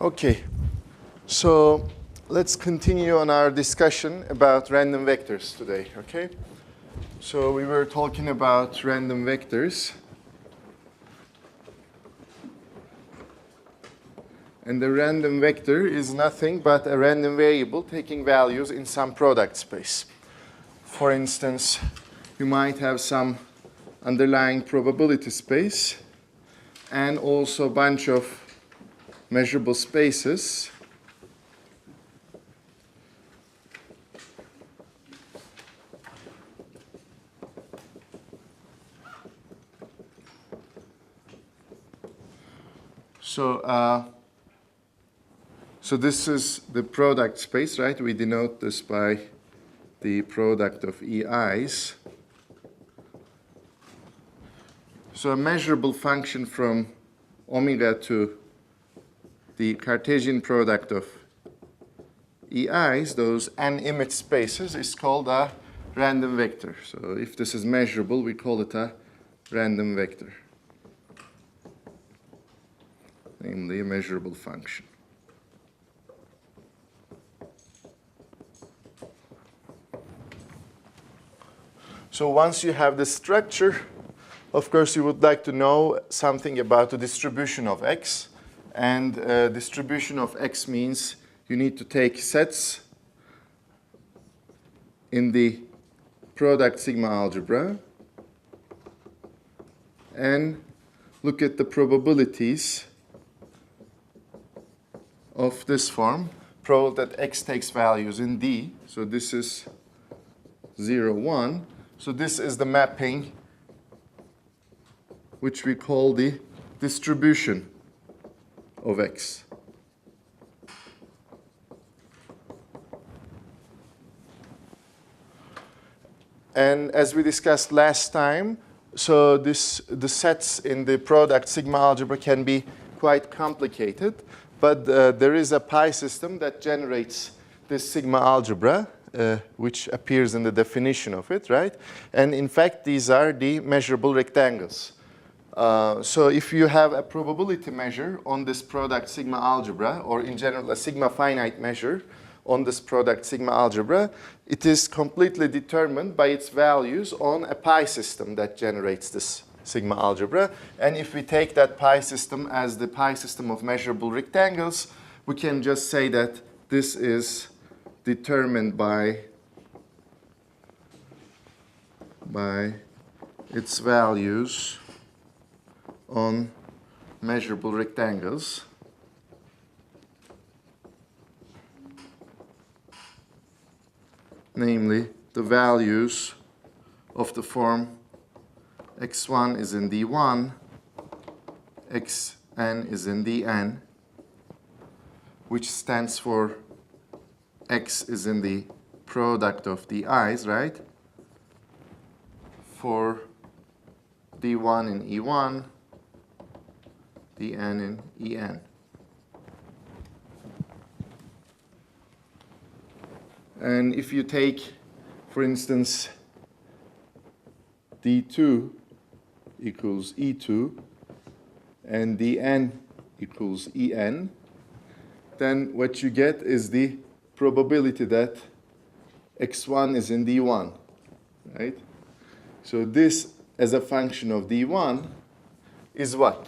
Okay, so let's continue on our discussion about random vectors today, okay? So we were talking about random vectors. And the random vector is nothing but a random variable taking values in some product space. For instance, you might have some underlying probability space and also a bunch of measurable spaces. So this is the product space, right? We denote this by the product of EIs. So a measurable function from omega to the Cartesian product of EIs, those n-image spaces, is called a random vector. So if this is measurable, we call it a random vector, namely a measurable function. So once you have the structure, of course, you would like to know something about the distribution of X. And distribution of X means you need to take sets in the product sigma algebra and look at the probabilities of this form. Prob that X takes values in D. So this is 0, 1. So this is the mapping which we call the distribution of X. And as we discussed last time, so the sets in the product sigma algebra can be quite complicated, but there is a pi system that generates this sigma algebra, which appears in the definition of it, right? And in fact, these are the measurable rectangles. So if you have a probability measure on this product sigma algebra, or in general a sigma finite measure on this product sigma algebra, it is completely determined by its values on a pi system that generates this sigma algebra. And if we take that pi system as the pi system of measurable rectangles, we can just say that this is determined by its values on measurable rectangles. Namely, the values of the form x1 is in D1, xn is in Dn, which stands for X is in the product of the i's, right? For D1 in E1, Dn in En. And if you take, for instance, D2 equals E2 and Dn equals En, then what you get is the probability that x1 is in D1, right? So this, as a function of D1, is what?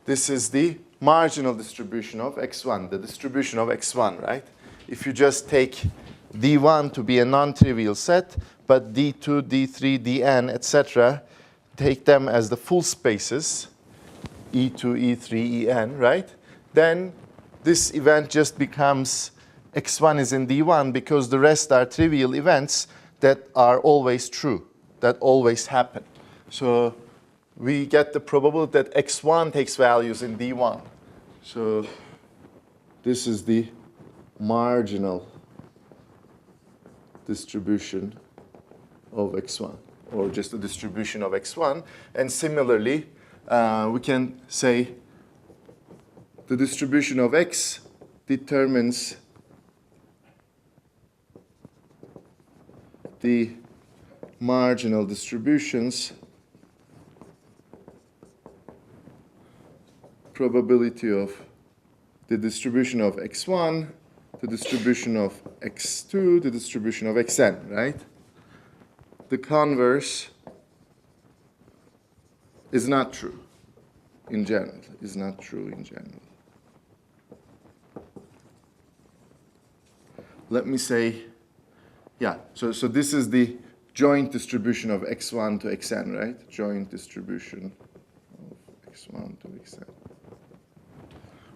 This is the marginal distribution of x1, the distribution of x1, right? If you just take D1 to be a non-trivial set, but D2, D3, Dn, etc., take them as the full spaces, E2, E3, En, right? Then this event just becomes x1 is in D1 because the rest are trivial events that are always true, that always happen. So we get the probability that x1 takes values in D1. So this is the marginal distribution of x1, or just the distribution of x1. And similarly, we can say the distribution of X determines the marginal distributions probability of the distribution of x1, the distribution of x2, the distribution of xn, right? The converse is not true in general, is not true in general. Let me say, yeah, so this is the joint distribution of x1 to xn, right? Joint distribution of x1 to xn.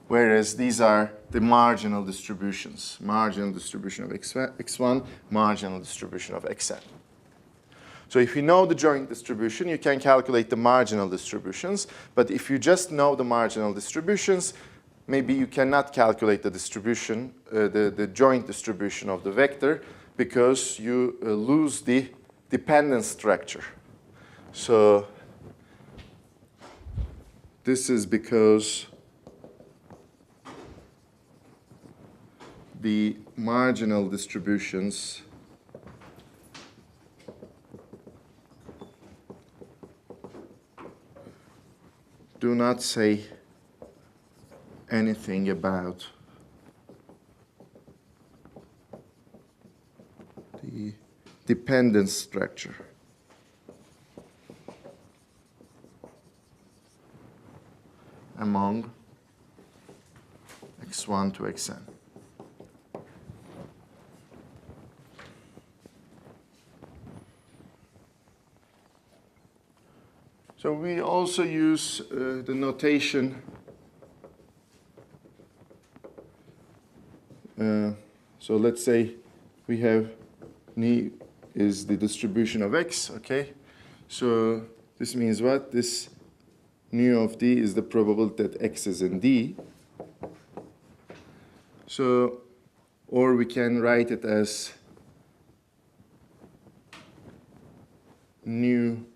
Whereas these are the marginal distributions. Marginal distribution of x1, marginal distribution of xn. So if you know the joint distribution, you can calculate the marginal distributions. But if you just know the marginal distributions, maybe you cannot calculate the distribution, the joint distribution of the vector, because you lose the dependence structure. So this is because the marginal distributions do not say anything about the dependence structure. Among x1 to xn. So we also use the notation. So let's say we have nu is the distribution of x, okay? So this means what? This nu of d is the probability that x is in d. So, or we can write it as nu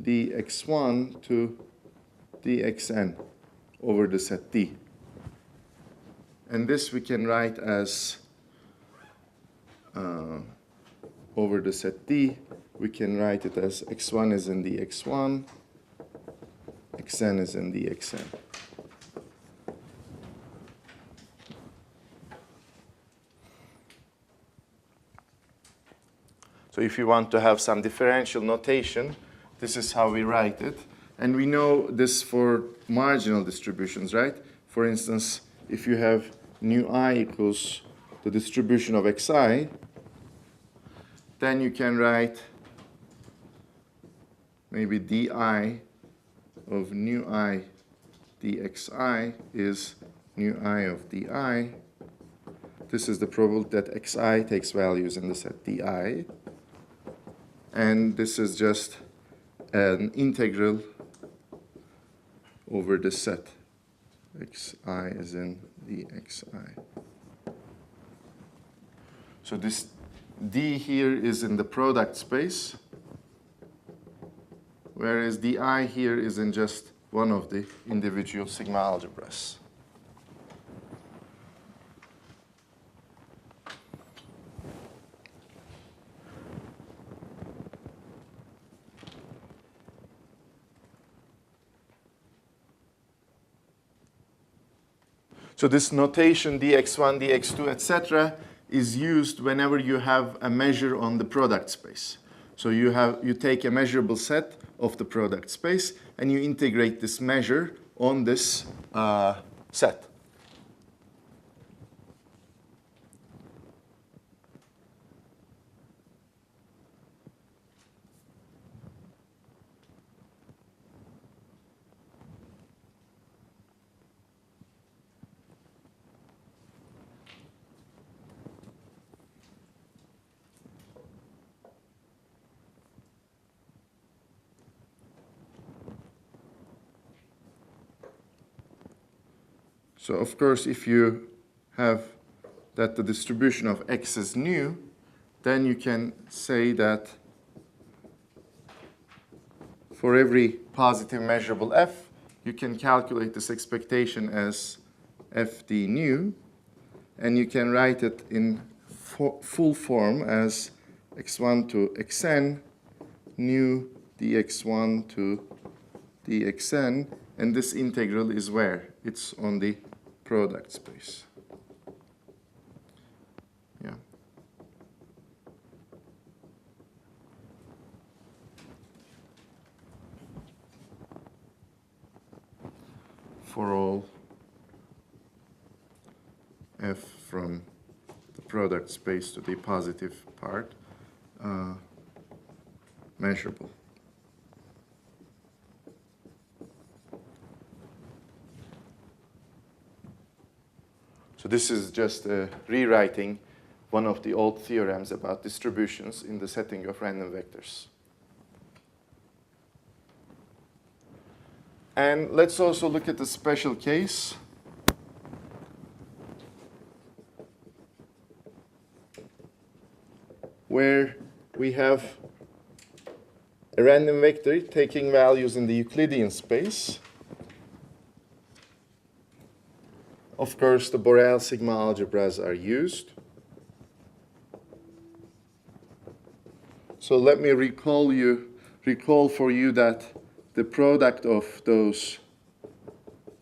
dx1 to dxn over the set D. And this we can write as over the set D, we can write it as x1 is in dx1, xn is in dxn. So if you want to have some differential notation, this is how we write it. And we know this for marginal distributions, right? For instance, if you have nu I equals the distribution of xi, then you can write maybe di of nu I dxi is nu I of di. This is the probability that xi takes values in the set di. And this is just an integral over the set. Xi is in dxi. So this d here is in the product space, whereas di here is in just one of the individual sigma algebras. So this notation dx1, dx2, etc. is used whenever you have a measure on the product space. So you take a measurable set of the product space and you integrate this measure on this set. So of course, if you have that the distribution of x is nu, then you can say that for every positive measurable f, you can calculate this expectation as f d nu, and you can write it in full form as x1 to xn nu dx1 to dxn And this integral is where? It's on the product space. Yeah. For all f from the product space to the positive part measurable. So this is just rewriting one of the old theorems about distributions in the setting of random vectors. And let's also look at the special case where we have a random vector taking values in the Euclidean space. Of course, the Borel sigma algebras are used. So let me recall for you that the product of those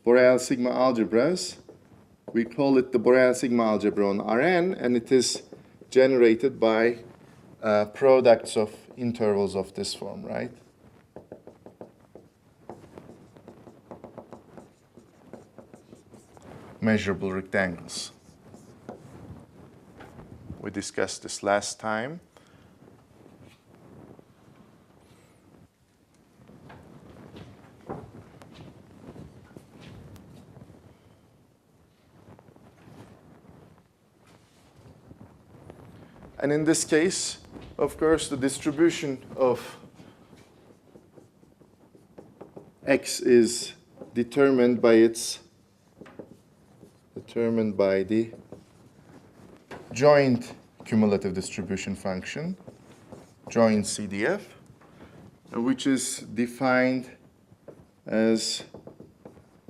Borel sigma algebras, we call it the Borel sigma algebra on Rn, and it is generated by products of intervals of this form, right? Measurable rectangles. We discussed this last time. And in this case, of course, the distribution of x is determined by the joint cumulative distribution function, joint CDF, which is defined as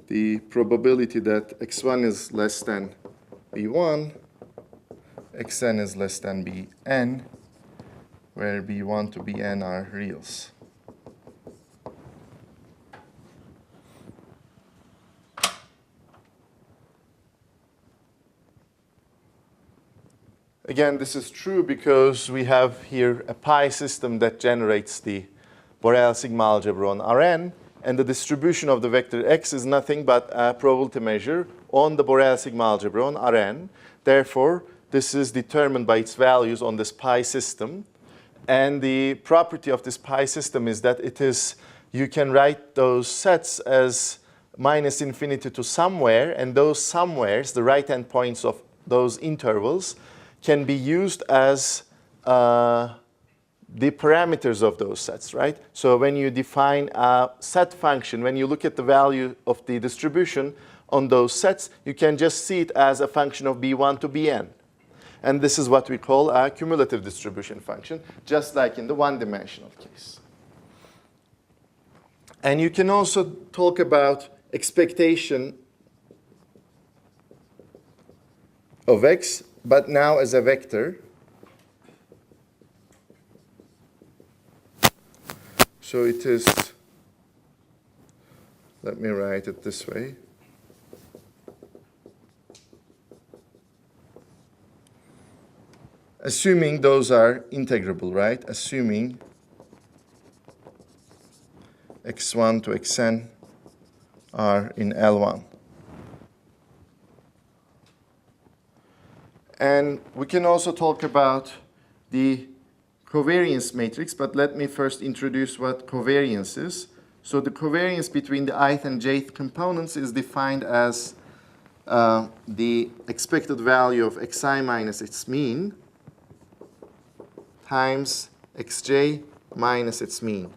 the probability that x1 is less than b1, xn is less than bn, where b1 to bn are reals. Again, this is true because we have here a pi system that generates the Borel sigma algebra on Rn, and the distribution of the vector x is nothing but a probability measure on the Borel sigma algebra on Rn. Therefore, this is determined by its values on this pi system. And the property of this pi system is that you can write those sets as minus infinity to somewhere, and those somewheres, the right-hand points of those intervals, can be used as the parameters of those sets, right? So when you define a set function, when you look at the value of the distribution on those sets, you can just see it as a function of b1 to bn. And this is what we call a cumulative distribution function, just like in the one-dimensional case. And you can also talk about expectation of x, but now as a vector. So it is, let me write it this way. Assuming those are integrable, right? Assuming x1 to xn are in L1. And we can also talk about the covariance matrix, but let me first introduce what covariance is. So the covariance between the ith and jth components is defined as the expected value of xi minus its mean times xj minus its mean.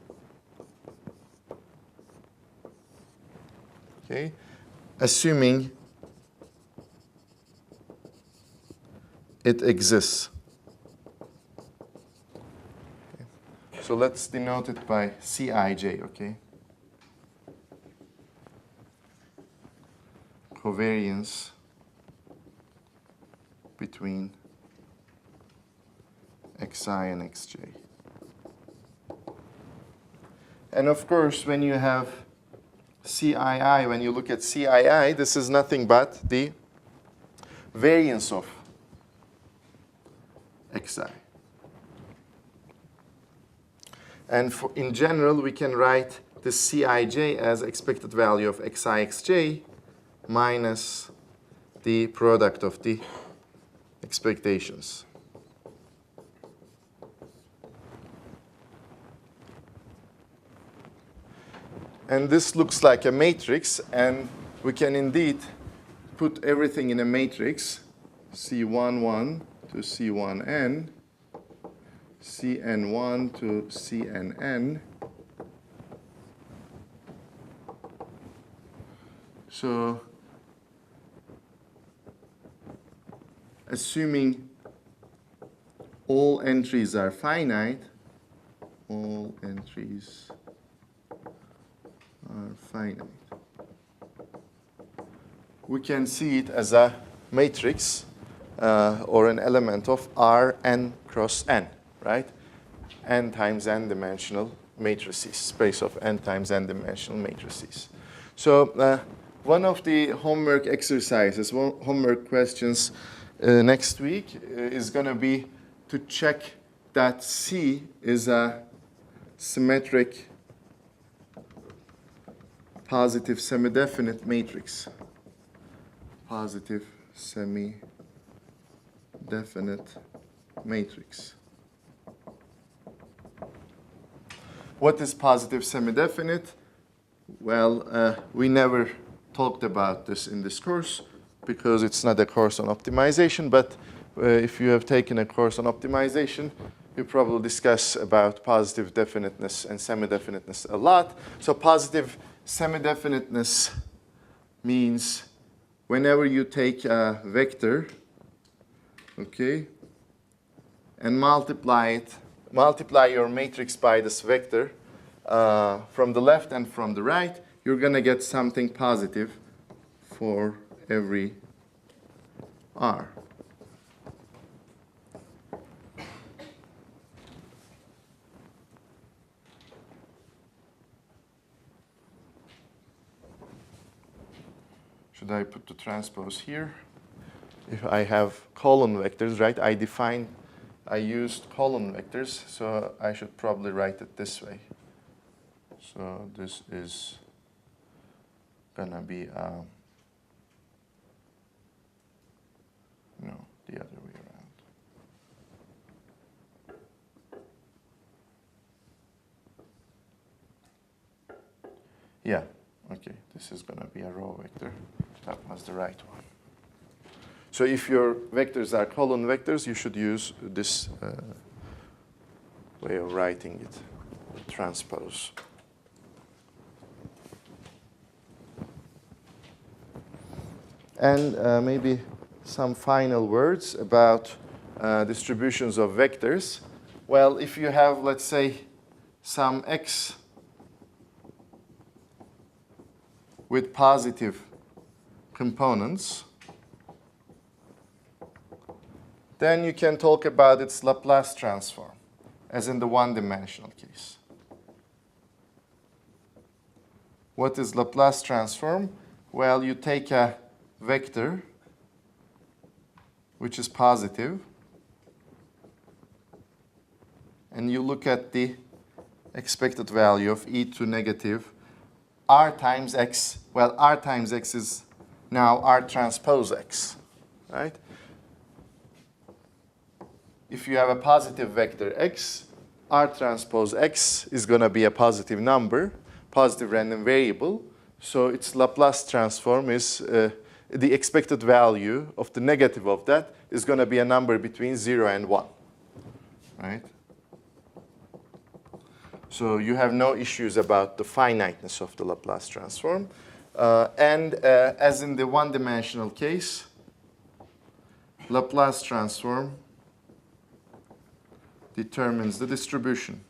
Okay, assuming it exists. Okay. So let's denote it by Cij, okay? Covariance between xi and xj. And of course, when you have CII, when you look at CII, this is nothing but the variance of xi. And in general, we can write the Cij as expected value of xi minus the product of the expectations. And this looks like a matrix, and we can indeed put everything in a matrix, C11 to C1n, Cn1 to Cnn. So, assuming all entries are finite, all entries are finite, we can see it as a matrix or an element of Rn cross n, right? N times n dimensional matrices, space of n times n dimensional matrices. So one of the homework exercises, homework questions next week is going to be to check that C is a symmetric positive semi-definite matrix. Positive semi-definite matrix. What is positive semi-definite? Well, we never talked about this in this course because it's not a course on optimization, but if you have taken a course on optimization, you probably discuss about positive definiteness and semi-definiteness a lot. So positive semi-definiteness means whenever you take a vector, okay, and multiply your matrix by this vector from the left and from the right, you're going to get something positive for every R. Should I put the transpose here? If I have column vectors, right? I used column vectors, so I should probably write it this way. So this is gonna be, no, the other way around. Yeah, okay, this is gonna be a row vector. That was the right one. So if your vectors are column vectors, you should use this way of writing it, transpose. And maybe some final words about distributions of vectors. Well, if you have, let's say, some x with positive components, then you can talk about its Laplace transform, as in the one-dimensional case. What is Laplace transform? Well, you take a vector which is positive, and you look at the expected value of e to negative r times x. Well, r times x is now r transpose x, right? If you have a positive vector x, r transpose x is going to be a positive number, positive random variable. So its Laplace transform is the expected value of the negative of that is going to be a number between 0 and 1, right? So you have no issues about the finiteness of the Laplace transform. As in the one-dimensional case, Laplace transform determines the distribution,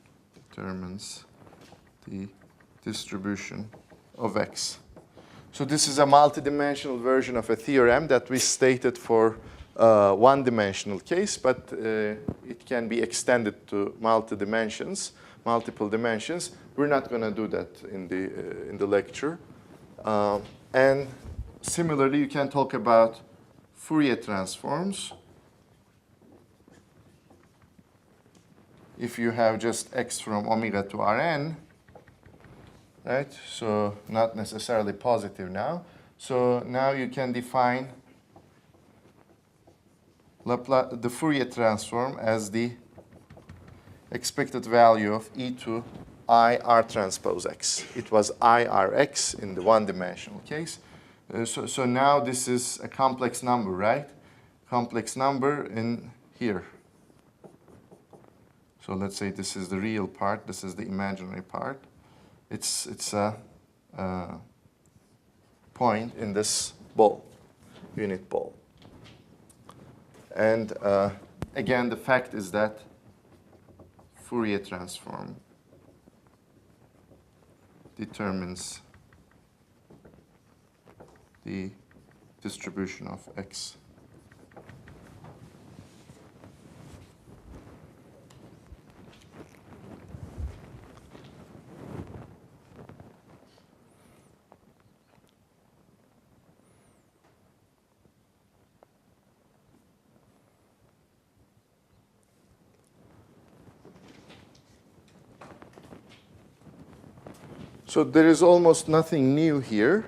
of x. So this is a multidimensional version of a theorem that we stated for one-dimensional case, but it can be extended to multiple dimensions. We're not going to do that in the lecture. And similarly, you can talk about Fourier transforms. If you have just x from omega to Rn, right? So not necessarily positive now. So now you can define the Fourier transform as the expected value of e to I r transpose x. It was I r x in the one-dimensional case. So now this is a complex number, right? Complex number in here. So let's say this is the real part, this is the imaginary part. It's a point in this ball, unit ball. And again, the fact is that Fourier transform determines the distribution of x. So there is almost nothing new here.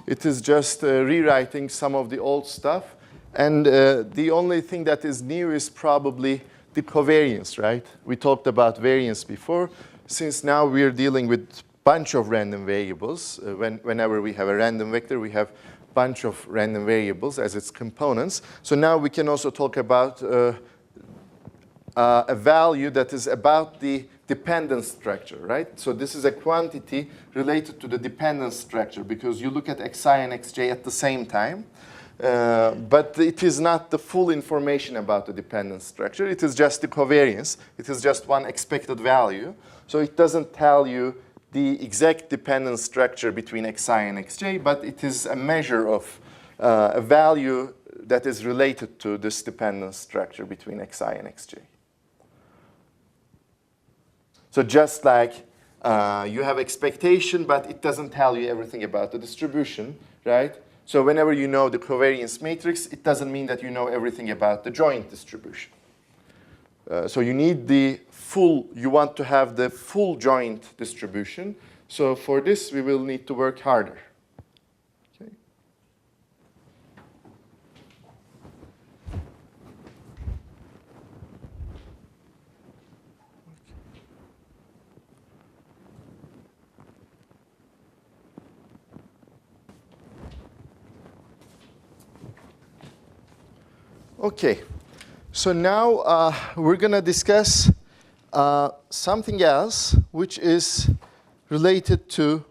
It is just rewriting some of the old stuff. And the only thing that is new is probably the covariance, right? We talked about variance before. Since now we're dealing with a bunch of random variables, whenever we have a random vector, we have a bunch of random variables as its components. So now we can also talk about a value that is about the dependence structure, right? So this is a quantity related to the dependence structure because you look at xi and xj at the same time. But it is not the full information about the dependence structure. It is just the covariance. It is just one expected value. So it doesn't tell you the exact dependence structure between xi and xj, but it is a measure of a value that is related to this dependence structure between xi and xj. So just like you have expectation, but it doesn't tell you everything about the distribution, right? So whenever you know the covariance matrix, it doesn't mean that you know everything about the joint distribution. So you need the full, you want to have the full joint distribution. So for this, we will need to work harder. Okay. Okay, so now we're going to discuss something else, which is related to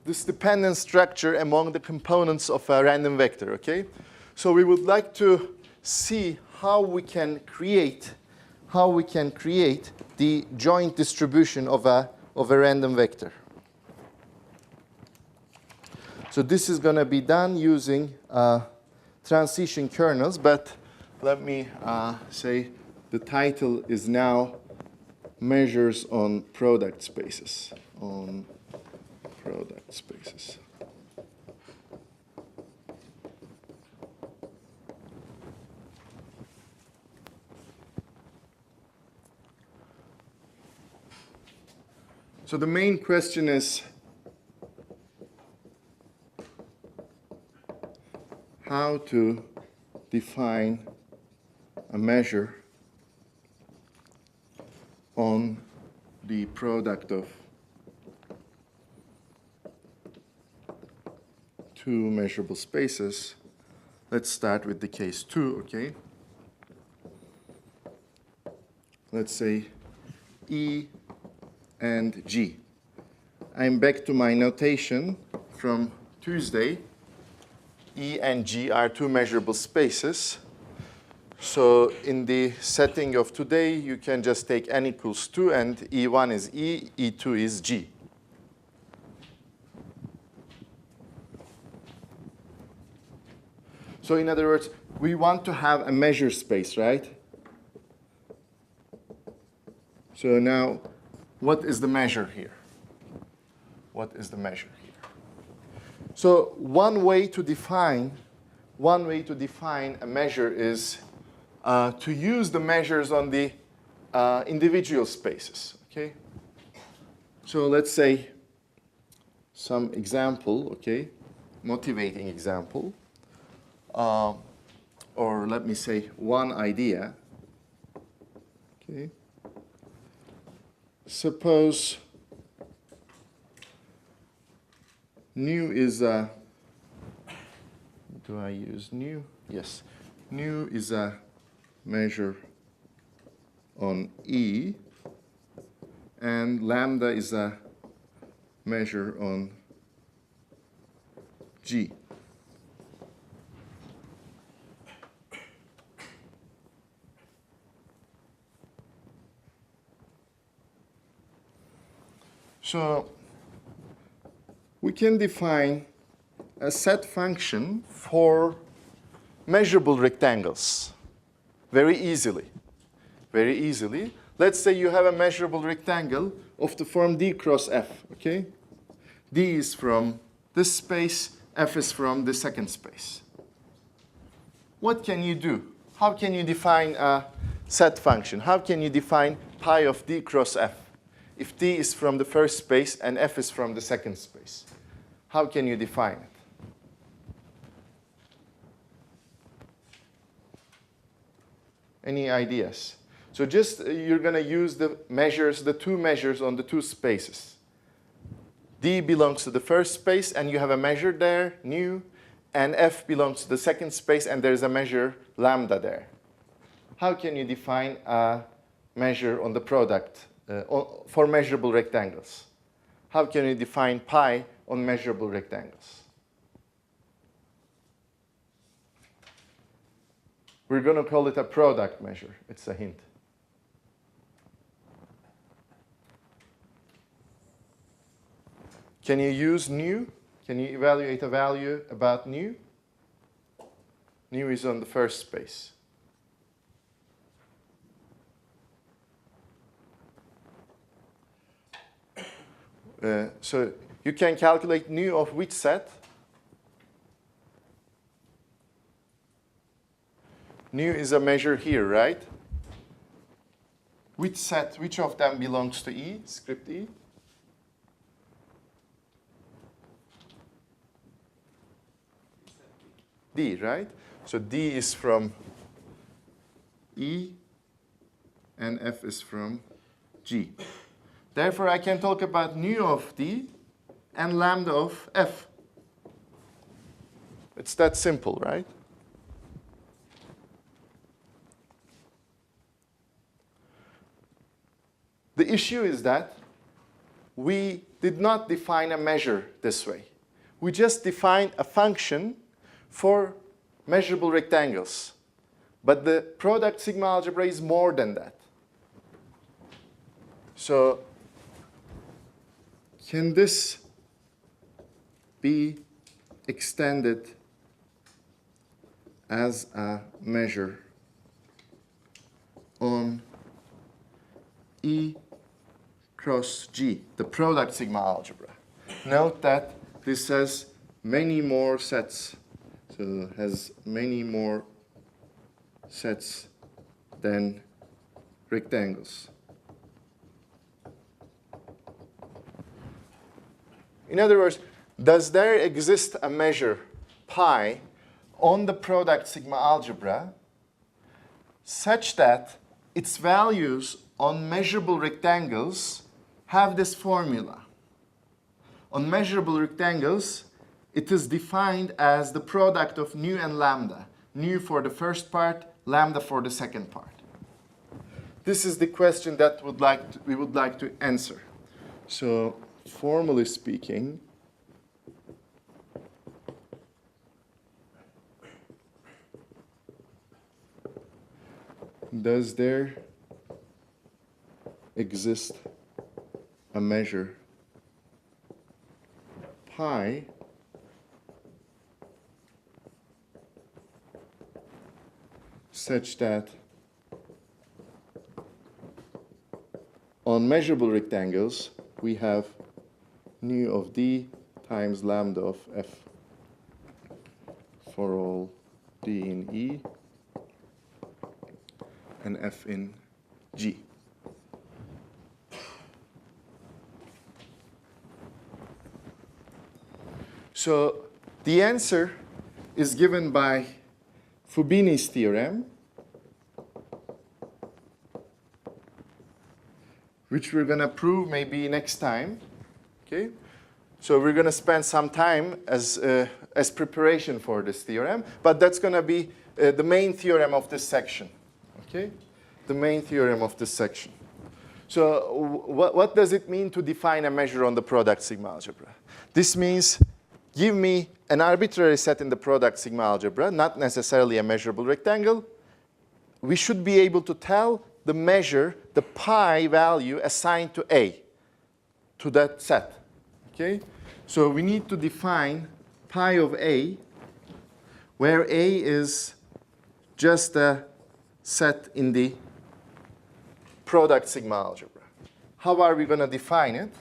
this dependence structure among the components of a random vector, okay? So we would like to see how we can create the joint distribution of a random vector. So this is going to be done using transition kernels, but let me say the title is now Measures on Product Spaces. On product spaces. So the main question is, how to define a measure on the product of two measurable spaces. Let's start with the case 2, okay? Let's say E and G. I'm back to my notation from Tuesday. E and G are two measurable spaces. So in the setting of today, you can just take n equals 2, and E1 is E, E2 is G. So in other words, we want to have a measure space, right? So now, what is the measure here? What is the measure here? So one way to define a measure is to use the measures on the individual spaces. Okay. So let's say some example. Okay, motivating example, or let me say one idea. Okay. Suppose nu is a, do I use nu? Yes. Nu is a measure on E, and lambda is a measure on G. So we can define a set function for measurable rectangles very easily. Very easily. Let's say you have a measurable rectangle of the form D cross F. Okay? D is from this space, F is from the second space. What can you do? How can you define a set function? How can you define pi of D cross F? If D is from the first space and F is from the second space, how can you define it? Any ideas? So just you're going to use the measures, the two measures on the two spaces. D belongs to the first space, and you have a measure there, nu, and F belongs to the second space, and there's a measure, lambda, there. How can you define a measure on the product for measurable rectangles? How can you define pi on measurable rectangles? We're going to call it a product measure. It's a hint. Can you use nu? Can you evaluate a value about nu? Nu is on the first space. So you can calculate nu of which set? Nu is a measure here, right? Which set, which of them belongs to E, script E? D, right? So D is from E, and F is from G. Therefore, I can talk about nu of D and lambda of F. It's that simple, right? The issue is that we did not define a measure this way. We just defined a function for measurable rectangles. But the product sigma algebra is more than that. So can this be extended as a measure on E cross G, the product sigma algebra? Note that this has many more sets. So it has many more sets than rectangles. In other words, does there exist a measure pi on the product sigma algebra such that its values on measurable rectangles have this formula? On measurable rectangles, it is defined as the product of nu and lambda. Nu for the first part, lambda for the second part. This is the question that we would like to answer. So, formally speaking, does there exist a measure pi such that on measurable rectangles we have nu of D times lambda of f for all d in E and f in G. So the answer is given by Fubini's theorem, which we're going to prove maybe next time. Okay? So we're going to spend some time as preparation for this theorem, but that's going to be the main theorem of this section. Okay? The main theorem of this section. So what does it mean to define a measure on the product sigma algebra? This means give me an arbitrary set in the product sigma algebra, not necessarily a measurable rectangle. We should be able to tell the measure, the pi value assigned to A, to that set. Okay? So we need to define pi of A, where A is just a set in the product sigma algebra. How are we going to define it?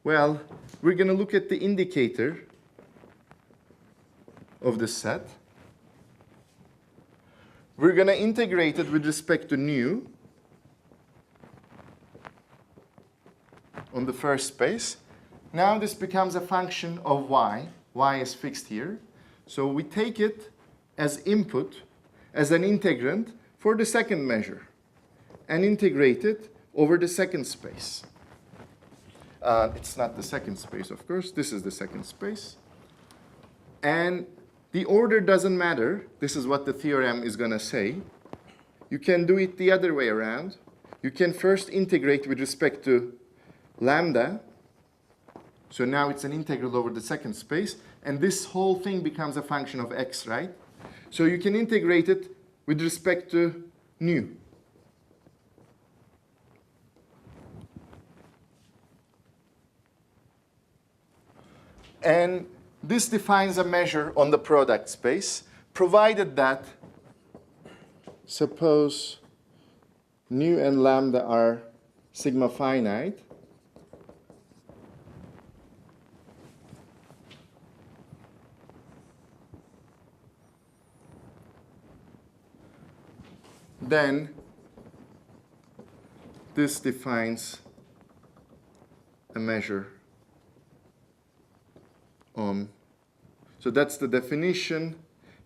Well, we're going to look at the indicator of the set. We're going to integrate it with respect to nu on the first space. Now this becomes a function of y. Y is fixed here. So we take it as input, as an integrand for the second measure, and integrate it over the second space. It's not the second space, of course. This is the second space. And the order doesn't matter. This is what the theorem is going to say. You can do it the other way around. You can first integrate with respect to lambda. So now it's an integral over the second space. And this whole thing becomes a function of x, right? So you can integrate it with respect to nu. And this defines a measure on the product space, provided that, suppose nu and lambda are sigma finite, then this defines a measure on. So that's the definition,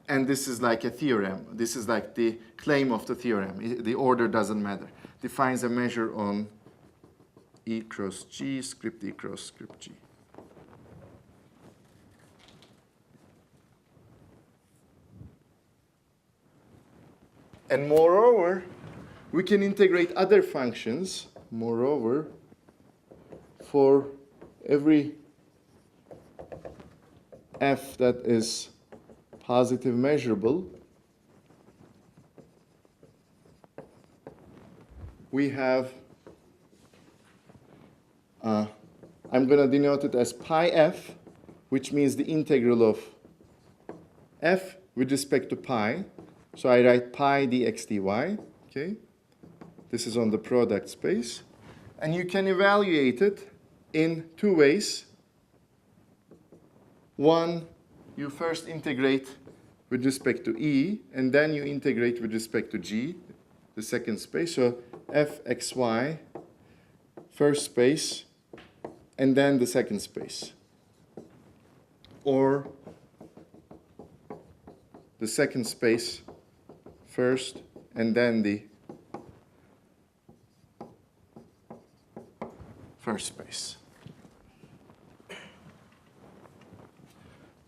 and this is like a theorem. This is like the claim of the theorem. The order doesn't matter. Defines a measure on E cross G, script E cross script G. And moreover, we can integrate other functions, moreover, for every f that is positive measurable. We have, I'm going to denote it as pi f, which means the integral of f with respect to pi. So I write pi dx dy, okay? This is on the product space. And you can evaluate it in two ways. One, you first integrate with respect to E, and then you integrate with respect to G, the second space. So fxy, first space, and then the second space. Or the second space first, and then the first space.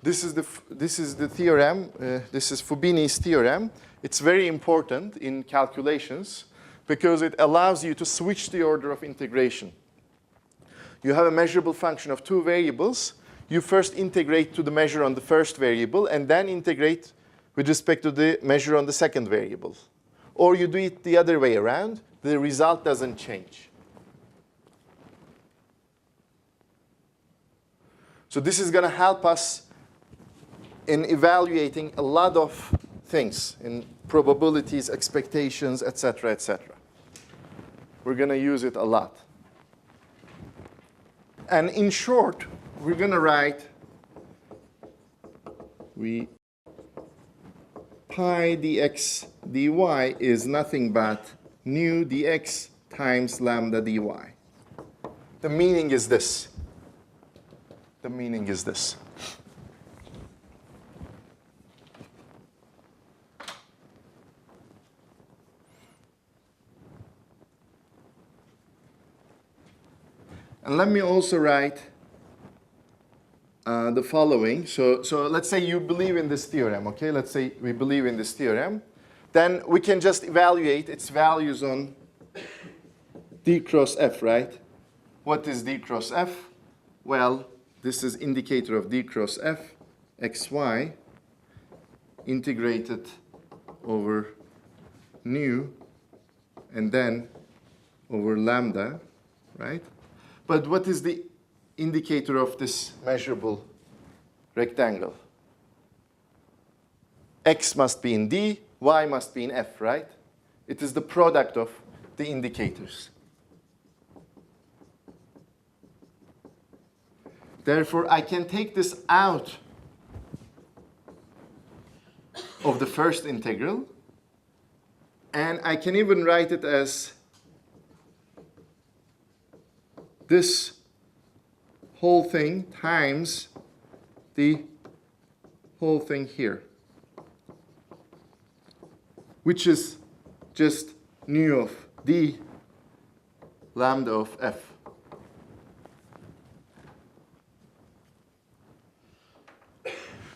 This is the theorem. This is Fubini's theorem. It's very important in calculations because it allows you to switch the order of integration. You have a measurable function of two variables. You first integrate to the measure on the first variable and then integrate with respect to the measure on the second variable. Or you do it the other way around. The result doesn't change. So this is going to help us in evaluating a lot of things, in probabilities, expectations, etc., etc. We're going to use it a lot. And in short, we're going to write pi dx dy is nothing but nu dx times lambda dy. The meaning is this. The meaning is this. And let me also write the following. So let's say you believe in this theorem, okay? Let's say we believe in this theorem. Then we can just evaluate its values on d cross f, right? What is d cross f? Well, this is indicator of d cross f, xy, integrated over nu, and then over lambda, right? But what is the indicator of this measurable rectangle? X must be in D, Y must be in F, right? It is the product of the indicators. Therefore, I can take this out of the first integral, and I can even write it as this whole thing times the whole thing here, which is just nu of d lambda of f.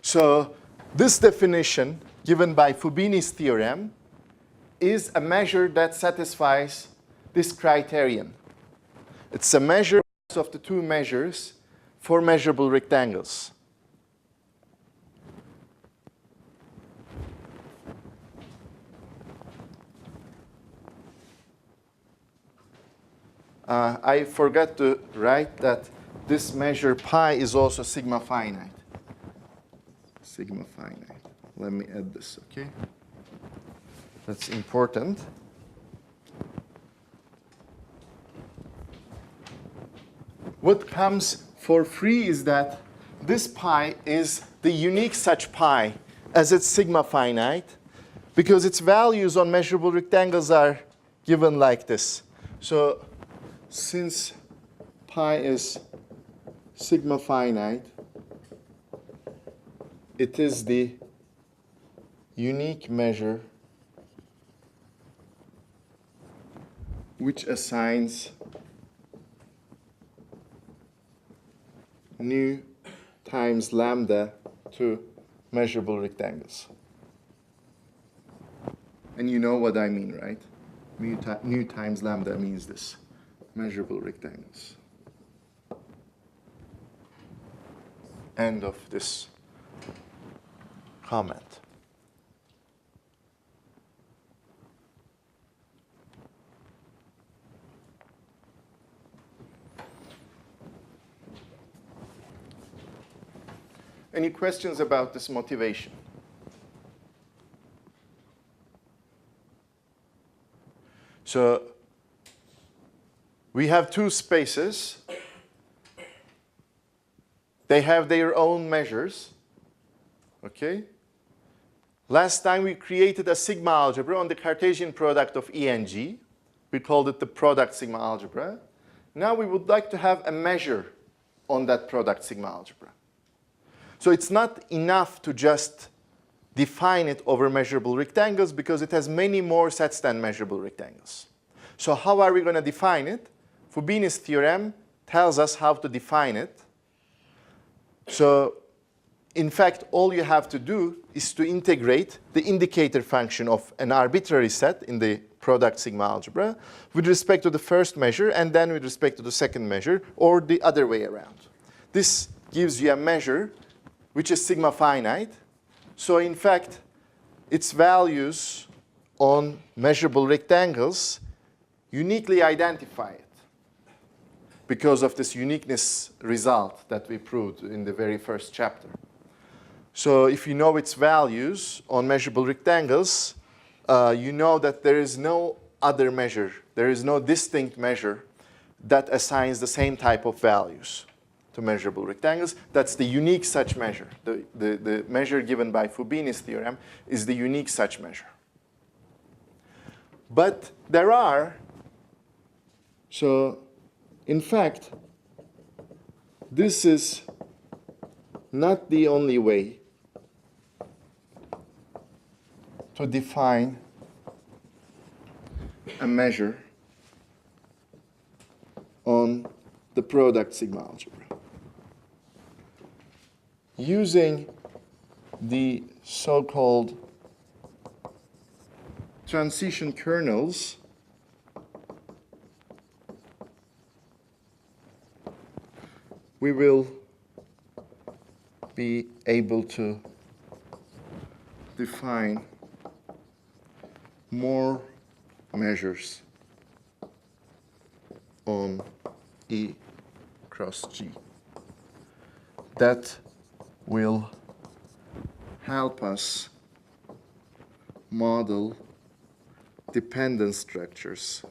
So this definition given by Fubini's theorem is a measure that satisfies this criterion. It's a measure of the two measures for measurable rectangles. I forgot to write that this measure pi is also sigma finite. Sigma finite. Let me add this, okay? That's important. What comes for free is that this pi is the unique such pi as it's sigma finite because its values on measurable rectangles are given like this. So since pi is sigma finite, it is the unique measure which assigns nu times lambda to measurable rectangles. And you know what I mean, right? Nu times lambda means this, measurable rectangles. End of this comment. Any questions about this motivation? So we have two spaces. They have their own measures. Okay? Last time we created a sigma algebra on the Cartesian product of E and G. We called it the product sigma algebra. Now we would like to have a measure on that product sigma algebra. So it's not enough to just define it over measurable rectangles because it has many more sets than measurable rectangles. So how are we going to define it? Fubini's theorem tells us how to define it. So in fact, all you have to do is to integrate the indicator function of an arbitrary set in the product sigma algebra with respect to the first measure and then with respect to the second measure, or the other way around. This gives you a measure which is sigma finite. So in fact, its values on measurable rectangles uniquely identify it because of this uniqueness result that we proved in the very first chapter. So if you know its values on measurable rectangles, you know that there is no other measure, there is no distinct measure that assigns the same type of values to measurable rectangles. That's the unique such measure. The measure given by Fubini's theorem is the unique such measure. But there are, so in fact, this is not the only way to define a measure on the product sigma algebra. Using the so-called transition kernels, we will be able to define more measures on E cross G that will help us model dependent structures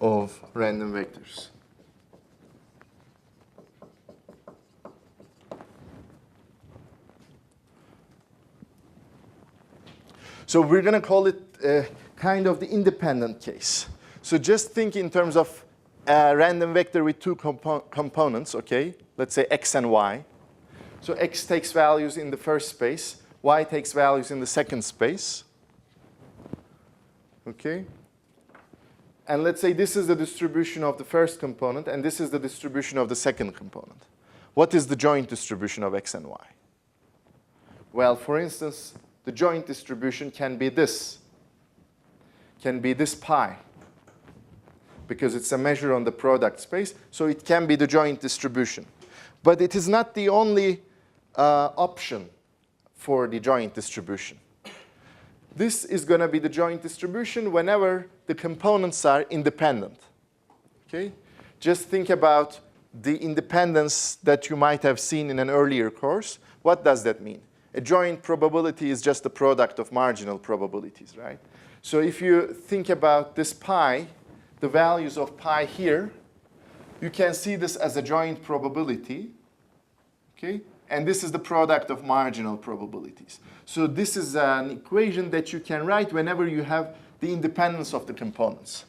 of random vectors. So we're going to call it kind of the independent case. So just think in terms of a random vector with two components, okay? Let's say x and y. So x takes values in the first space, y takes values in the second space. Okay? And let's say this is the distribution of the first component, and this is the distribution of the second component. What is the joint distribution of x and y? Well, for instance, the joint distribution can be this pi, because it's a measure on the product space, so it can be the joint distribution. But it is not the only option for the joint distribution. This is going to be the joint distribution whenever the components are independent. Okay? Just think about the independence that you might have seen in an earlier course. What does that mean? A joint probability is just the product of marginal probabilities, right? So if you think about this pi, the values of pi here, you can see this as a joint probability, okay? And this is the product of marginal probabilities. So this is an equation that you can write whenever you have the independence of the components.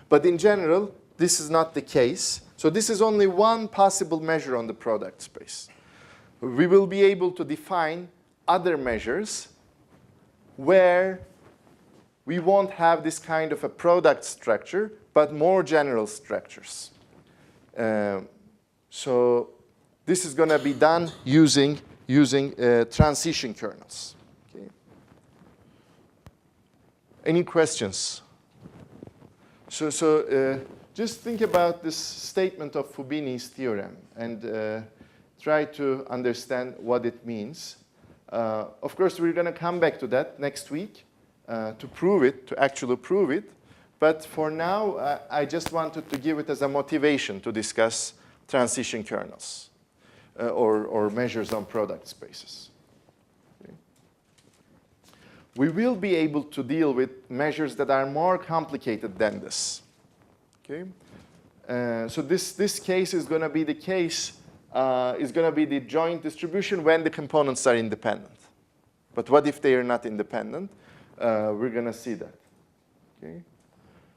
But in general, this is not the case. So this is only one possible measure on the product space. We will be able to define other measures where we won't have this kind of a product structure, but more general structures. So this is going to be done using transition kernels. Okay. Any questions? So just think about this statement of Fubini's theorem and try to understand what it means. Of course, we're going to come back to that next week to prove it, to actually prove it. But for now, I just wanted to give it as a motivation to discuss transition kernels or measures on product spaces. Okay. We will be able to deal with measures that are more complicated than this. Okay? So this case is going to be the case, is going to be the joint distribution when the components are independent. But what if they are not independent? We're going to see that. Okay?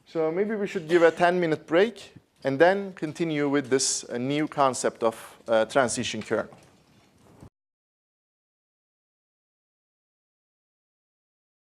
So maybe we should give a 10-minute break and then continue with this new concept of transition kernel.